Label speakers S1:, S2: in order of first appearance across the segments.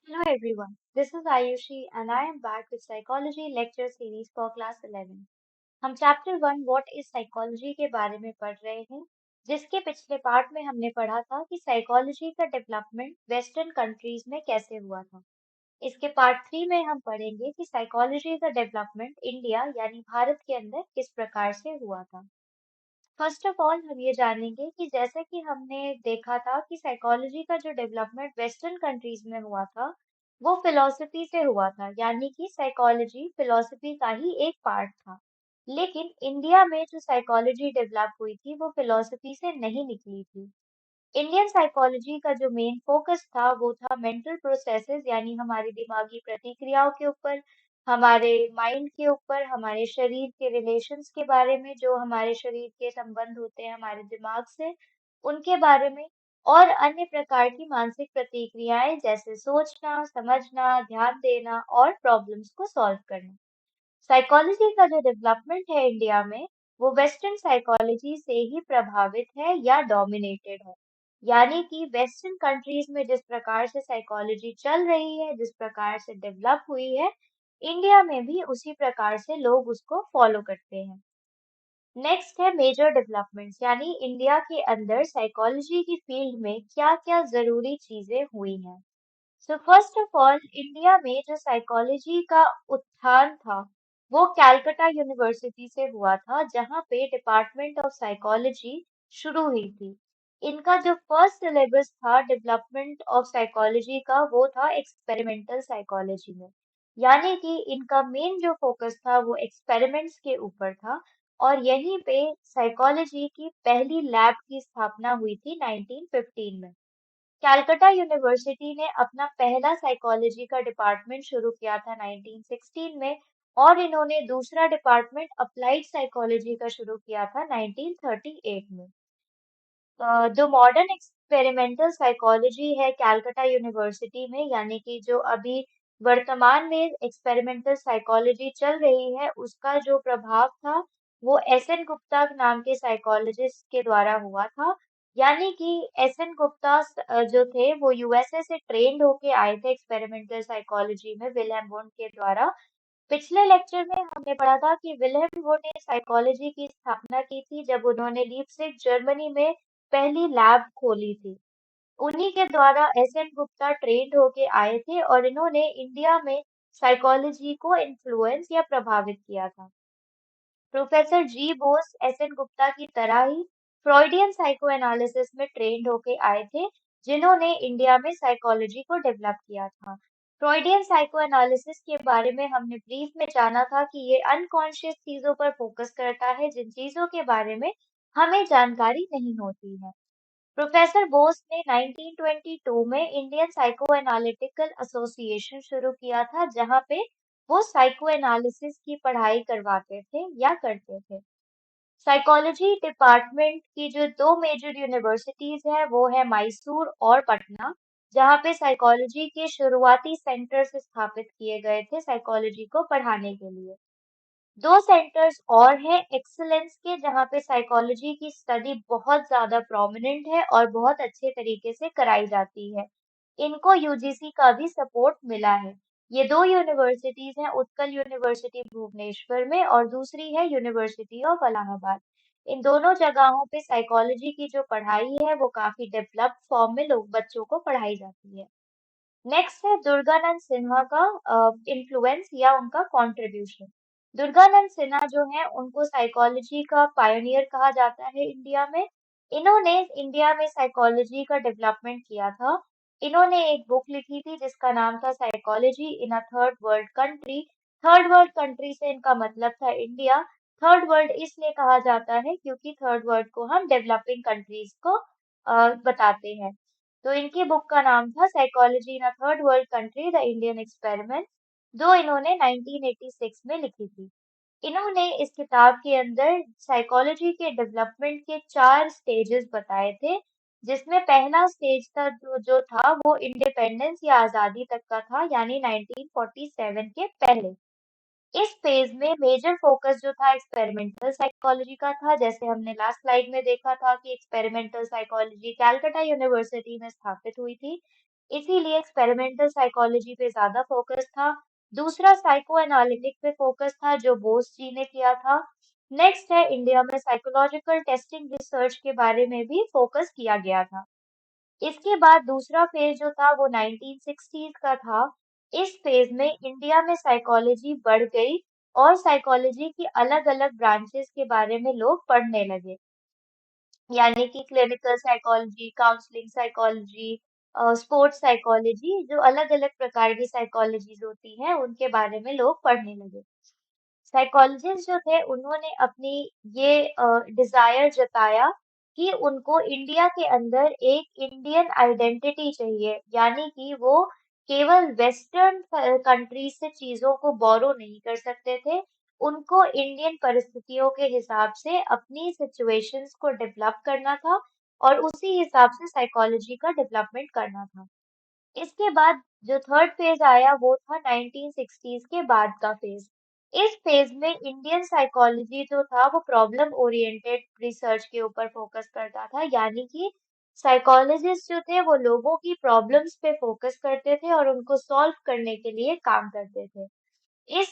S1: Hello everyone, this is Ayushi and I am back with Psychology Lecture Series for Class 11. हम chapter 1 What is Psychology के बारे में पढ़ रहे हैं, जिसके पिछले पार्ट में हमने पढ़ा था कि साइकोलॉजी का डेवलपमेंट वेस्टर्न कंट्रीज में कैसे हुआ था। इसके पार्ट 3 में हम पढ़ेंगे कि साइकोलॉजी का डेवलपमेंट इंडिया यानी भारत के अंदर किस प्रकार से हुआ था। फर्स्ट ऑफ ऑल हम ये जानेंगे कि जैसे कि हमने देखा था कि साइकोलॉजी का जो डेवलपमेंट वेस्टर्न कंट्रीज में हुआ था वो फिलॉसफी से हुआ था, यानी कि साइकोलॉजी फिलॉसफी का ही एक पार्ट था। लेकिन इंडिया में जो साइकोलॉजी डेवलप हुई थी वो फिलॉसफी से नहीं निकली थी। इंडियन साइकोलॉजी का जो मेन फोकस था वो था मेंटल प्रोसेसेस, यानी हमारी दिमागी प्रतिक्रियाओं के ऊपर, हमारे माइंड के ऊपर, हमारे शरीर के रिलेशंस के बारे में, जो हमारे शरीर के संबंध होते हैं हमारे दिमाग से उनके बारे में, और अन्य प्रकार की मानसिक प्रतिक्रियाएं जैसे सोचना, समझना, ध्यान देना और प्रॉब्लम्स को सॉल्व करना। साइकोलॉजी का जो डेवलपमेंट है इंडिया में वो वेस्टर्न साइकोलॉजी से ही प्रभावित है या डोमिनेटेड है। यानी कि वेस्टर्न कंट्रीज में जिस प्रकार से साइकोलॉजी चल रही है, जिस प्रकार से डेवलप हुई है, इंडिया में भी उसी प्रकार से लोग उसको फॉलो करते हैं। नेक्स्ट है मेजर डेवलपमेंट्स, यानी इंडिया के अंदर साइकोलॉजी की फील्ड में क्या-क्या जरूरी चीजें हुई हैं। So first of all India में जो साइकोलॉजी का उत्थान था वो कैलकाटा यूनिवर्सिटी से हुआ था, जहाँ पे डिपार्टमेंट ऑफ साइकोलॉजी शुरू हुई थी। इनका जो फर्स्ट सिलेबस था डेवलपमेंट ऑफ साइकोलॉजी का वो था एक्सपेरिमेंटल साइकोलॉजी में, यानी कि इनका मेन जो फोकस था वो एक्सपेरिमेंट्स के ऊपर था। और यहीं पे साइकोलॉजी की पहली लैब की स्थापना हुई थी 1915 में। कैलकाटा यूनिवर्सिटी ने अपना पहला साइकोलॉजी का डिपार्टमेंट शुरू किया था 1916 में, और इन्होंने दूसरा डिपार्टमेंट अप्लाइड साइकोलॉजी का शुरू किया था 1938 में। जो मॉडर्न एक्सपेरिमेंटल साइकोलॉजी है कैलकाटा यूनिवर्सिटी में, यानी कि जो अभी वर्तमान में एक्सपेरिमेंटल साइकोलॉजी चल रही है, उसका जो प्रभाव था वो एस एन गुप्ता नाम के साइकोलॉजिस्ट के द्वारा हुआ था। यानी कि एस एन गुप्ता जो थे वो यूएसए से ट्रेंड होके आए थे एक्सपेरिमेंटल साइकोलॉजी में विलियम वुंड के द्वारा। पिछले लेक्चर में हमने पढ़ा था कि विलेम वुड ने साइकोलॉजी की स्थापना की थी जब उन्होंने लीप्जिग जर्मनी में पहली लैब खोली थी। उन्हीं के द्वारा एस एन गुप्ता ट्रेंड होके आए थे और इन्होंने इंडिया में साइकोलॉजी को इन्फ्लुएंस या प्रभावित किया था। प्रोफेसर जी बोस एस एन गुप्ता की तरह ही फ्रॉइडियन साइको एनालिसिस में ट्रेंड होके आए थे, जिन्होंने इंडिया में साइकोलॉजी को डेवलप किया था। फ्रॉइडियन साइको एनालिसिस के बारे में हमने ब्रीफ में जाना था कि ये अनकॉन्शियस चीजों पर फोकस करता है, जिन चीजों के बारे में हमें जानकारी नहीं होती है। प्रोफेसर बोस ने 1922 में इंडियन साइको एनालिटिकल एसोसिएशन शुरू किया था, जहां पे वो साइको एनालिसिस की पढ़ाई करवाते थे या करते थे। साइकोलॉजी डिपार्टमेंट की जो दो मेजर यूनिवर्सिटीज है वो है मैसूर और पटना, जहाँ पे साइकोलॉजी के शुरुआती सेंटर्स स्थापित किए गए थे साइकोलॉजी को पढ़ाने के लिए। दो सेंटर्स और हैं एक्सीलेंस के, जहाँ पे साइकोलॉजी की स्टडी बहुत ज्यादा प्रोमिनेंट है और बहुत अच्छे तरीके से कराई जाती है। इनको यूजीसी का भी सपोर्ट मिला है। ये दो यूनिवर्सिटीज हैं, उत्कल यूनिवर्सिटी भुवनेश्वर में और दूसरी है यूनिवर्सिटी ऑफ इलाहाबाद। इन दोनों जगहों पे साइकोलॉजी की जो पढ़ाई है वो काफी डेवलप्ड फॉर्म में लोग बच्चों को पढ़ाई जाती है। नेक्स्ट है दुर्गानंद सिन्हा का इन्फ्लुएंस या उनका कंट्रीब्यूशन। दुर्गानंद सिन्हा जो है उनको साइकोलॉजी का पायोनियर कहा जाता है इंडिया में। इन्होंने इंडिया में साइकोलॉजी का डेवलपमेंट किया था। इन्होंने एक बुक लिखी थी जिसका नाम था psychology in a third world country. Third world country से इनका मतलब था इंडिया। थर्ड वर्ल्ड इसलिए कहा जाता है क्योंकि थर्ड वर्ल्ड को हम डेवलपिंग कंट्रीज को बताते हैं। तो इनकी बुक का नाम था psychology in a third world country the Indian experiment, जो इन्होंने 1986 में लिखी थी। इन्होंने इस किताब के अंदर साइकोलॉजी के डेवलपमेंट के 4 स्टेजेस बताए थे, जिसमें पहला स्टेज था जो था वो इंडिपेंडेंस या आजादी तक का था, यानी 1947 के पहले। इस फेज में मेजर फोकस जो था एक्सपेरिमेंटल साइकोलॉजी का था, जैसे हमने लास्ट स्लाइड में देखा था कि एक्सपेरिमेंटल साइकोलॉजी कैलकाटा यूनिवर्सिटी में स्थापित हुई थी। इसीलिए एक्सपेरिमेंटल साइकोलॉजी पे ज्यादा फोकस था। दूसरा साइको एनालिटिक पे फोकस था जो बोस जी ने किया था। नेक्स्ट है इंडिया में साइकोलॉजिकल टेस्टिंग रिसर्च के बारे में भी फोकस किया गया था। इसके बाद दूसरा फेज जो था वो 1960s का था। इस फेज में इंडिया में साइकोलॉजी बढ़ गई और साइकोलॉजी की अलग अलग ब्रांचेस के बारे में लोग पढ़ने लगे, यानी कि clinical psychology, counselling psychology, sports psychology, जो अलग अलग प्रकार की साइकोलॉजीज होती हैं उनके बारे में लोग पढ़ने लगे। साइकोलॉजिस्ट जो थे उन्होंने अपनी ये डिजायर जताया कि उनको इंडिया के अंदर एक इंडियन आइडेंटिटी चाहिए, यानी कि वो केवल वेस्टर्न कंट्री से चीजों को बोरो नहीं कर सकते थे। उनको इंडियन परिस्थितियों के हिसाब से अपनी सिचुएशंस को डेवलप करना था और उसी हिसाब से साइकोलॉजी का डेवलपमेंट करना था। इसके बाद जो थर्ड फेज आया वो था 1960s के बाद का फेज। इस फेज में इंडियन साइकोलॉजी जो था वो प्रॉब्लम ओरिएंटेड रिसर्च के ऊपर फोकस करता था, यानी कि साइकोलॉजिस्ट जो थे वो लोगों की प्रॉब्लम्स पे फोकस करते थे और उनको सॉल्व करने के लिए काम करते थे। इस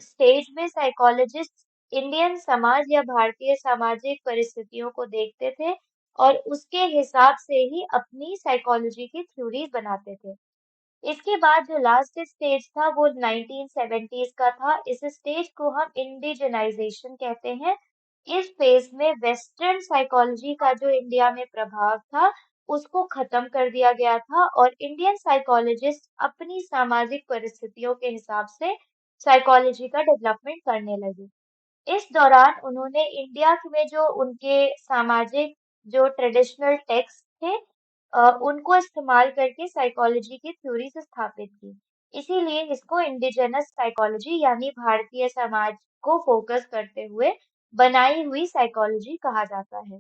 S1: स्टेज में साइकोलॉजिस्ट इंडियन समाज या भारतीय सामाजिक परिस्थितियों को देखते थे और उसके हिसाब से ही अपनी साइकोलॉजी की थ्योरीज बनाते थे। इसके बाद जो लास्ट स्टेज था वो 1970s का था। इस स्टेज को हम इंडिजिनाइजेशन कहते हैं। इस फेज में वेस्टर्न साइकोलॉजी का जो इंडिया में प्रभाव था उसको खत्म कर दिया गया था और इंडियन साइकोलॉजिस्ट अपनी सामाजिक परिस्थितियों के हिसाब से साइकोलॉजी का डेवलपमेंट करने लगे। इस दौरान उन्होंने इंडिया में जो उनके सामाजिक जो ट्रेडिशनल टेक्स्ट थे उनको इस्तेमाल करके साइकोलॉजी की थ्योरीज स्थापित की। इसीलिए इसको इंडिजिनस साइकोलॉजी यानी भारतीय समाज को फोकस करते हुए बनाई हुई साइकोलॉजी कहा जाता है।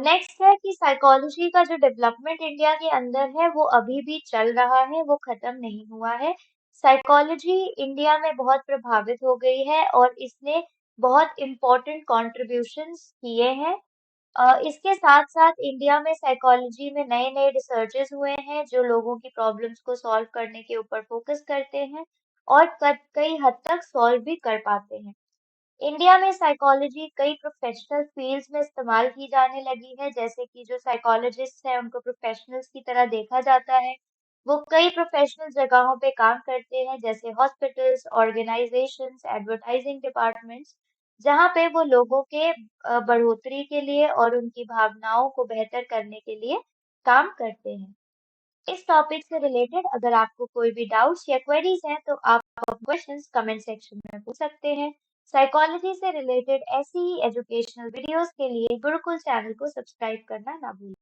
S1: नेक्स्ट है कि साइकोलॉजी का जो डेवलपमेंट इंडिया के अंदर है वो अभी भी चल रहा है, वो खत्म नहीं हुआ है। साइकोलॉजी इंडिया में बहुत प्रभावित हो गई है और इसने बहुत इम्पोर्टेंट कॉन्ट्रीब्यूशंस किए हैं। इसके साथ साथ इंडिया में साइकोलॉजी में नए नए रिसर्चेस हुए हैं जो लोगों की प्रॉब्लम्स को सॉल्व करने के ऊपर फोकस करते हैं और कई हद तक सॉल्व भी कर पाते हैं। इंडिया में साइकोलॉजी कई प्रोफेशनल फील्ड्स में इस्तेमाल की जाने लगी है, जैसे कि जो साइकोलॉजिस्ट हैं उनको प्रोफेशनल्स की तरह देखा जाता है। वो कई प्रोफेशनल जगहों पे काम करते हैं, जैसे हॉस्पिटल्स, ऑर्गेनाइजेशंस, एडवर्टाइजिंग डिपार्टमेंट्स, जहाँ पे वो लोगों के बढ़ोतरी के लिए और उनकी भावनाओं को बेहतर करने के लिए काम करते हैं। इस टॉपिक से रिलेटेड अगर आपको कोई भी डाउट्स या क्वेरीज हैं तो आप क्वेश्चंस कमेंट सेक्शन में पूछ सकते हैं। साइकोलॉजी से रिलेटेड ऐसी ही एजुकेशनल वीडियोस के लिए गुरुकुल चैनल को सब्सक्राइब करना ना भूलें।